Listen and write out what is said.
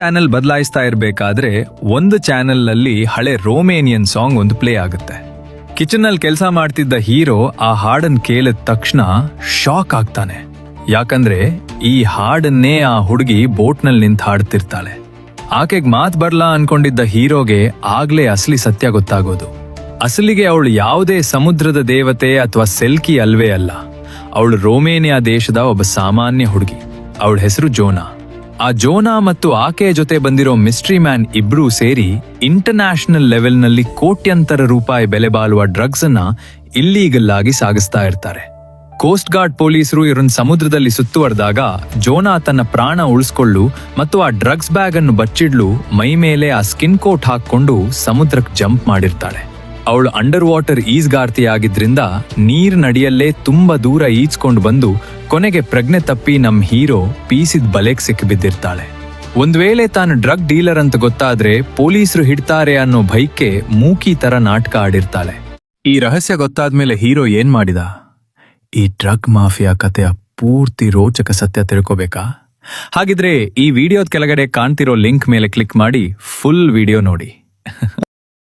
Channel ಬದಲಾಯಿಸ್ತಾ ಇರಬೇಕಾದ್ರೆ ಒಂದು ಚಾನೆಲ್ನಲ್ಲಿ ಹಳೆ ರೋಮೇನಿಯನ್ ಸಾಂಗ್ ಒಂದು ಪ್ಲೇ ಆಗುತ್ತೆ. ಕಿಚನ್ನಲ್ಲಿ ಕೆಲಸ ಮಾಡ್ತಿದ್ದ ಹೀರೋ ಆ ಹಾಡನ್ನು ಕೇಳಿದ ತಕ್ಷಣ ಶಾಕ್ ಆಗ್ತಾನೆ. ಯಾಕಂದ್ರೆ ಈ ಹಾಡನ್ನೇ ಆ ಹುಡುಗಿ ಬೋಟ್ನಲ್ಲಿ ನಿಂತು ಹಾಡ್ತಿರ್ತಾಳೆ. ಆಕೆಗೆ ಮಾತು ಬರ್ಲಾ ಅನ್ಕೊಂಡಿದ್ದ ಹೀರೋಗೆ ಆಗ್ಲೇ ಅಸಲಿ ಸತ್ಯ ಗೊತ್ತಾಗೋದು. ಅಸಲಿಗೆ ಅವಳು ಯಾವುದೇ ಸಮುದ್ರದ ದೇವತೆ ಅಥವಾ ಸೆಲ್ಕಿ ಅಲ್ವೇ ಅಲ್ಲ. ಅವಳು ರೋಮೇನಿಯಾ ದೇಶದ ಒಬ್ಬ ಸಾಮಾನ್ಯ ಹುಡುಗಿ. ಅವಳ ಹೆಸರು ಜೋನಾ. ಆ ಜೋನಾ ಮತ್ತು ಆಕೆಯ ಜೊತೆ ಬಂದಿರೋ ಮಿಸ್ಟ್ರಿ ಮ್ಯಾನ್ ಇಬ್ರೂ ಸೇರಿ ಇಂಟರ್ನ್ಯಾಷನಲ್ ಲೆವೆಲ್ನಲ್ಲಿ ಕೋಟ್ಯಂತರ ರೂಪಾಯಿ ಬೆಲೆ ಬಾಳುವ ಡ್ರಗ್ಸ್ ಅನ್ನ ಇಲ್ಲೀಗಲ್ ಆಗಿ ಸಾಗಿಸ್ತಾ ಇರ್ತಾರೆ. ಕೋಸ್ಟ್ ಗಾರ್ಡ್ ಪೊಲೀಸರು ಇವರನ್ನ ಸಮುದ್ರದಲ್ಲಿ ಸುತ್ತುವರೆದಾಗ ಜೋನಾ ತನ್ನ ಪ್ರಾಣ ಉಳಿಸ್ಕೊಳ್ಳು ಮತ್ತು ಆ ಡ್ರಗ್ಸ್ ಬ್ಯಾಗ್ ಅನ್ನು ಬಚ್ಚಿಡ್ಲು ಮೈ ಮೇಲೆ ಆ ಸ್ಕಿನ್ ಕೋಟ್ ಹಾಕೊಂಡು ಸಮುದ್ರಕ್ಕೆ ಜಂಪ್ ಮಾಡಿರ್ತಾಳೆ. ಅವಳು ಅಂಡರ್ ವಾಟರ್ ಈಜ್ಗಾರ್ತಿಯಾಗಿದ್ರಿಂದ ನೀರ್ ನಡಿಯಲ್ಲೇ ತುಂಬಾ ದೂರ ಈಜ್ಕೊಂಡು ಬಂದು ಕೊನೆಗೆ ಪ್ರಜ್ಞೆ ತಪ್ಪಿ ನಮ್ ಹೀರೋ ಪೀಸಿದ್ ಬಲೆಗ್ ಸಿಕ್ಕಿಬಿದ್ದಿರ್ತಾಳೆ. ಒಂದ್ ವೇಳೆ ತಾನು ಡ್ರಗ್ ಡೀಲರ್ ಅಂತ ಗೊತ್ತಾದ್ರೆ ಪೊಲೀಸರು ಹಿಡ್ತಾರೆ ಅನ್ನೋ ಭಯಕ್ಕೆ ಮೂಕಿ ತರ ನಾಟಕ ಆಡಿರ್ತಾಳೆ. ಈ ರಹಸ್ಯ ಗೊತ್ತಾದ್ಮೇಲೆ ಹೀರೋ ಏನ್ ಮಾಡಿದ? ಈ ಡ್ರಗ್ ಮಾಫಿಯಾ ಕಥೆಯ ಪೂರ್ತಿ ರೋಚಕ ಸತ್ಯ ತಿಳ್ಕೋಬೇಕಾ? ಹಾಗಿದ್ರೆ ಈ ವಿಡಿಯೋದ ಕೆಳಗಡೆ ಕಾಣ್ತಿರೋ ಲಿಂಕ್ ಮೇಲೆ ಕ್ಲಿಕ್ ಮಾಡಿ ಫುಲ್ ವಿಡಿಯೋ ನೋಡಿ.